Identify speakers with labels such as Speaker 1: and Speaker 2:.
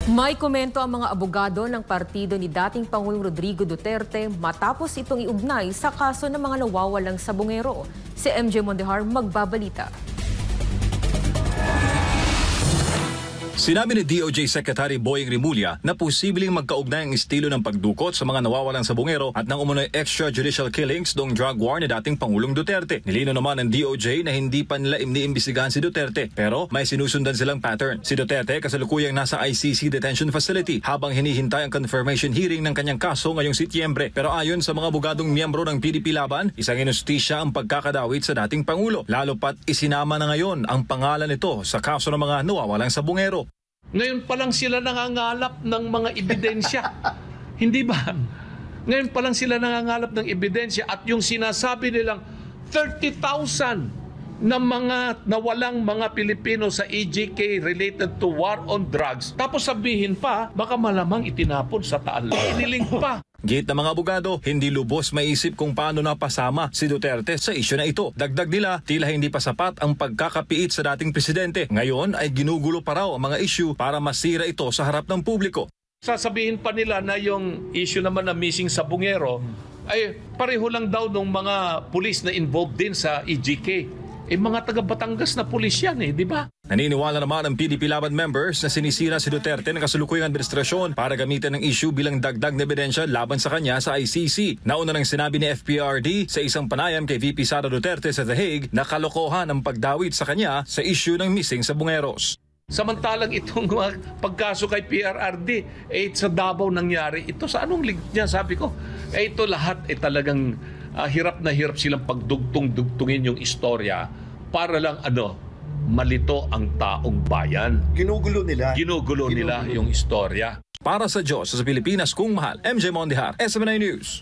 Speaker 1: May komento ang mga abogado ng partido ni dating Pangulong Rodrigo Duterte matapos itong iugnay sa kaso ng mga nawawalang sabungero. Si MJ Mondehar magbabalita.
Speaker 2: Sinabi ni DOJ Secretary Boying Rimulya na posibleng magkaugnay ang estilo ng pagdukot sa mga nawawalang sabungero at ng umunoy extrajudicial killings noong drug war ni dating Pangulong Duterte. Nilino naman ng DOJ na hindi pa nila iniimbestigahan si Duterte pero may sinusundan silang pattern. Si Duterte kasalukuyang nasa ICC detention facility habang hinihintay ang confirmation hearing ng kanyang kaso ngayong Setyembre. Pero ayon sa mga abogadong miyembro ng PDP Laban, isang inustisya ang pagkakadawit sa dating Pangulo. Lalo pat isinama na ngayon ang pangalan nito sa kaso ng mga nawawalang sabungero.
Speaker 3: Ngayon pa lang sila nangangalap ng mga ebidensya. Hindi ba? Ngayon pa lang sila nangangalap ng ebidensya at yung sinasabi nilang 30,000 na mga nawalang mga Pilipino sa EJK related to war on drugs. Tapos sabihin pa, baka malamang itinapon sa Taal. Iniling pa.
Speaker 2: Gate ng mga abogado, hindi lubos maisip kung paano napasama si Duterte sa isyu na ito. Dagdag nila, tila hindi pa sapat ang pagkakapiit sa dating presidente. Ngayon ay ginugulo pa raw ang mga isyu para masira ito sa harap ng publiko.
Speaker 3: Sasabihin pa nila na yung issue naman na missing sabungero ay pareho lang daw ng mga pulis na involved din sa EJK. Mga taga Batangas na pulis yan di ba?
Speaker 2: Naniniwala naman ang PDP Laban members na sinisira si Duterte ng kasalukuyang administrasyon para gamitin ng issue bilang dagdag na ebidensya laban sa kanya sa ICC. Nauna nang sinabi ni FPRD sa isang panayam kay VP Sara Duterte sa The Hague na kalokohan ang pagdawit sa kanya sa issue ng missing sabungeros.
Speaker 3: Samantalang itong pagkaso kay PRRD, sa Davao nangyari. Ito sa anong link niya? Sabi ko, ito lahat talagang hirap na hirap silang pagdugtong-dugtungin yung istorya para lang malito ang taong bayan.
Speaker 4: Ginugulo nila
Speaker 3: yung istorya.
Speaker 2: Para sa Diyos sa Pilipinas kung mahal, MJ Mondehar, SMNI News.